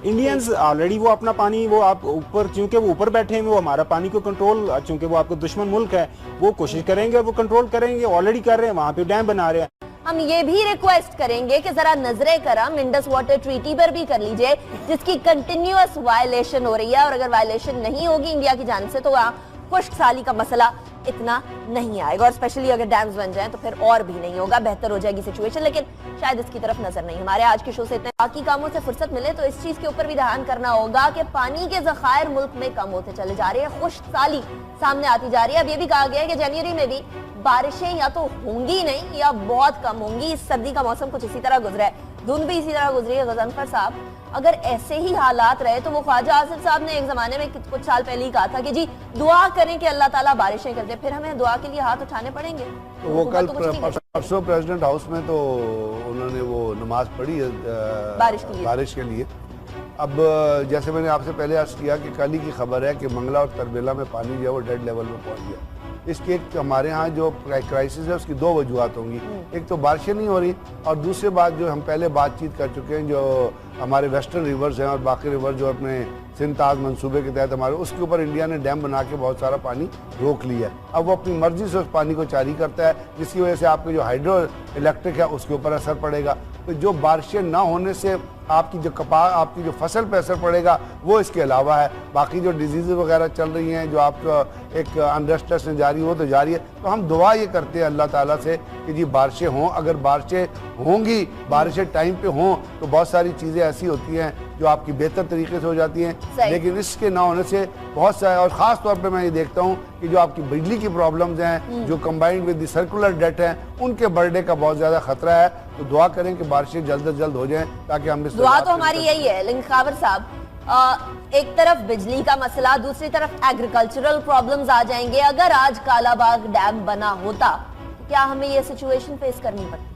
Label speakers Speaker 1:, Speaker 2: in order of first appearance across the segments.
Speaker 1: Indians already वो अपना पानी वो आप ऊपर, चूंकि वो ऊपर बैठे हैं, वो हमारा पानी को कंट्रोल, चूंकि वो आपका दुश्मन मुल्क है, वो कोशिश करेंगे, वो कंट्रोल करेंगे, ऑलरेडी कर रहे हैं, वहां पे डैम बना रहे हैं।
Speaker 2: हम ये भी रिक्वेस्ट करेंगे कि जरा नजरे करम इंडस वाटर ट्रीटी पर भी कर लीजिए, जिसकी कंटिन्यूअस वायलेशन हो रही है, और अगर वायलेशन नहीं होगी इंडिया की जानिब से तो वहाँ खुश्क साली का मसला इतना नहीं आएगा, और स्पेशली अगर डैम्स बन जाएं तो फिर और भी नहीं होगा, बेहतर हो जाएगी सिचुएशन, लेकिन शायद इसकी तरफ नजर नहीं। हमारे आज के शो से इतने बाकी कामों से फुर्सत मिले तो इस चीज के ऊपर भी ध्यान करना होगा कि पानी के ज़खायर मुल्क में कम होते चले जा रहे हैं, खुश्क साली सामने आती जा रही है। अब ये भी कहा गया है कि जनवरी में भी बारिशें या तो होंगी नहीं या बहुत कम होंगी। इस सर्दी का मौसम कुछ इसी तरह गुजरा है, धुंध भी इसी तरह गुजरी है। गजनफर साहब, अगर ऐसे ही हालात रहे तो वो ख्वाजा आसिफ साहब ने एक जमाने में कुछ साल पहले ही कहा था कि जी दुआ करें कि अल्लाह ताला बारिशें कर दे, फिर हमें दुआ के लिए हाथ उठाने पड़ेंगे।
Speaker 3: तो वो कल परसों प्रेसिडेंट हाउस में तो उन्होंने वो नमाज पढ़ी बारिश के लिए। अब जैसे मैंने आपसे पहले अर्ज किया कि कल ही की खबर है कि मंगला और तरबेला में पानी जो है वो डेड लेवल में पहुंच गया। इसके एक हमारे यहाँ जो क्राइसिस है उसकी दो वजूहत होंगी, एक तो बारिशें नहीं हो रही, और दूसरी बात जो हम पहले बातचीत कर चुके हैं, जो हमारे वेस्टर्न रिवर्स हैं और बाकी रिवर जो अपने सिंध ताज मंसूबे के तहत हमारे, उसके ऊपर इंडिया ने डैम बना के बहुत सारा पानी रोक लिया है। अब वो अपनी मर्जी से उस पानी को जारी करता है, जिसकी वजह से आपके जो हाइड्रो इलेक्ट्रिक है उसके ऊपर असर पड़ेगा। तो जो बारिशें ना होने से आपकी जो आपकी जो फसल पे असर पड़ेगा वो इसके अलावा है। बाकी जो डिजीज़ वगैरह चल रही हैं, जो आपका एक अनरेस्टनेस में जारी हो तो जारी है। तो हम दुआ ये करते हैं अल्लाह ताला से कि जी बारिशें हों, अगर बारिशें होंगी, बारिशें टाइम पे हों तो बहुत सारी चीज़ें ऐसी होती हैं जो आपकी बेहतर तरीके से हो जाती हैं, लेकिन इसके ना होने से बहुत सारे, और ख़ास तौर पे मैं ये देखता हूँ कि जो आपकी बिजली की प्रॉब्लम्स हैं, जो combined with the circular debt हैं, उनके बढ़ने का बहुत ज़्यादा खतरा है। तो दुआ करें कि बारिशें जल्द से जल्द हो जाएं ताकि हम इस
Speaker 2: दुआ तो हमारी यही है। लेकिन खावर साहब, एक तरफ बिजली का मसला, दूसरी तरफ एग्रीकल्चरल प्रॉब्लम्स आ जाएंगे। अगर आज कालाबाग डैम बना होता तो क्या हमें ये सिचुएशन फेस करनी पड़ती?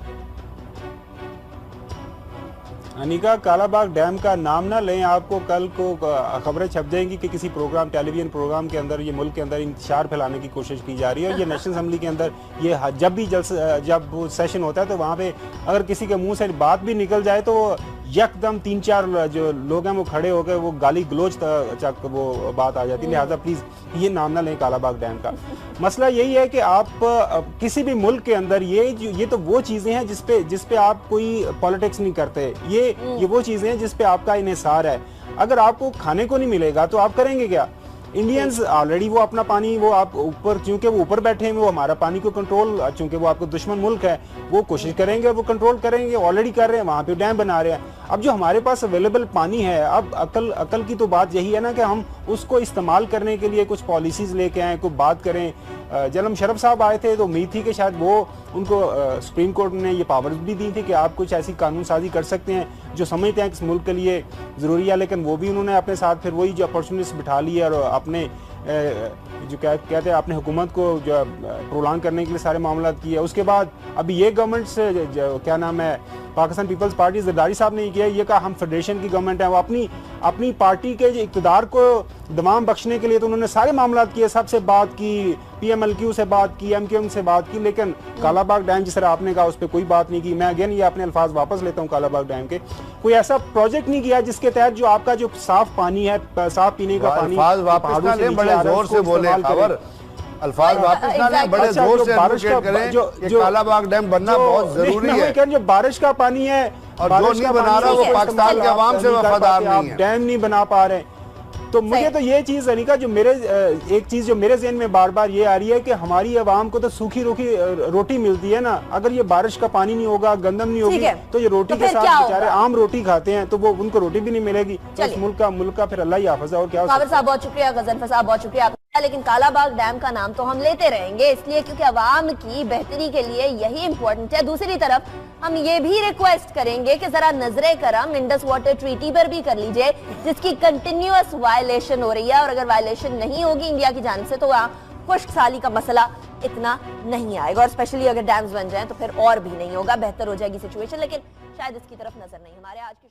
Speaker 1: अनिका, कालाबाग डैम का नाम ना लें, आपको कल को खबरें छप जाएंगी कि किसी प्रोग्राम, टेलीविजन प्रोग्राम के अंदर ये मुल्क के अंदर इंतशार फैलाने की कोशिश की जा रही है। और ये नेशनल असेंबली के अंदर ये जब सेशन होता है तो वहाँ पे अगर किसी के मुंह से बात भी निकल जाए तो यकदम 3-4 जो लोग हैं वो खड़े हो गए, वो गाली गलोच तक वो बात आ जाती है। लिहाजा प्लीज ये नाम ना लें कालाबाग डैम का। मसला यही है कि आप किसी भी मुल्क के अंदर ये तो वो चीजें हैं जिसपे आप कोई पॉलिटिक्स नहीं करते। ये वो चीजें हैं जिसपे आपका इन्हिसार है। अगर आपको खाने को नहीं मिलेगा तो आप करेंगे क्या? इंडियंस ऑलरेडी वो अपना पानी वो आप ऊपर, चूंकि वो ऊपर बैठे हैं, वो हमारा पानी को कंट्रोल, चूंकि वो आपका दुश्मन मुल्क है, वो कोशिश करेंगे, वो कंट्रोल करेंगे, ऑलरेडी कर रहे हैं, वहां पे डैम बना रहे हैं। अब जो हमारे पास अवेलेबल पानी है, अब अकल की तो बात यही है ना कि हम उसको इस्तेमाल करने के लिए कुछ पॉलिसीज लेके आए, कुछ बात करें। जब मुशर्रफ साहब आए थे तो उम्मीद थी कि शायद वो उनको सुप्रीम कोर्ट ने ये पावर्स भी दी थी कि आप कुछ ऐसी कानून साजी कर सकते हैं जो समझते हैं कि इस मुल्क के लिए ज़रूरी है, लेकिन वो भी उन्होंने अपने साथ फिर वही जो अपॉर्चुनिस्ट बिठा ली है और अपने जो कहते हैं अपने हुकूमत को जो प्रोलांग करने के लिए सारे मामला किए। उसके बाद अभी ये गवर्नमेंट से क्या नाम है, पाकिस्तान पीपल्स पार्टी जरदारी साहब ने किया, ये कहा हम फेडरेशन की गवर्नमेंट है, वो अपनी पार्टी के इक़्तिदार को दमाम बख्शने के लिए तो उन्होंने सारे मामला किए, सबसे बात की, PMLQ से बात की, MQM से बात की, लेकिन कालाबाग डैम जिस तरह आपने कहा उस पर कोई बात नहीं की। मैं अगेन ये अपने अल्फाज वापस लेता हूँ, कालाबाग डैम के कोई ऐसा प्रोजेक्ट नहीं किया जिसके तहत जो आपका जो साफ पानी है, साफ पीने का पानी,
Speaker 3: जोर से बोले अल्फाज वापस ना लें, बड़े जोर से एडवोकेट करें कि कालाबाग डैम बनना बहुत जरूरी है।
Speaker 1: जो बारिश का पानी है
Speaker 3: और जो नहीं बना रहा वो पाकिस्तान के अवाम से वफादार नहीं है,
Speaker 1: डैम नहीं बना पा रहे। तो मुझे तो ये चीज अनिका जो एक चीज जो मेरे ज़हन में बार बार ये आ रही है कि हमारी आवाम को तो सूखी रोटी मिलती है ना, अगर ये बारिश का पानी नहीं होगा, गंदम नहीं होगी तो ये रोटी के साथ बेचारे आम रोटी खाते हैं तो वो उनको रोटी भी नहीं मिलेगी। तो इस मुल्क का फिर अल्लाह ही हाफ़िज़ है। और क्या
Speaker 2: साहब बहुत शुक्रिया, गजनफर साहब बहुत शुक्रिया। लेकिन कालाबाग डैम का नाम तो हम लेते रहेंगे इसलिए क्योंकि अवाम की बेहतरी के लिए यही इम्पोर्टेंट है। दूसरी तरफ हम ये भी रिक्वेस्ट करेंगे कि जरा नजरे करम इंडस वाटर ट्रीटी पर भी कर लीजिए, जिसकी कंटिन्यूअस वायलेशन हो रही है, और अगर वायलेशन नहीं होगी इंडिया की जानिब से तो वहाँ खुश्क साली का मसला इतना नहीं आएगा, और स्पेशली अगर डैम्स बन जाएं तो फिर और भी नहीं होगा, बेहतर हो जाएगी सिचुएशन, लेकिन शायद इसकी तरफ नजर नहीं। हमारे आज की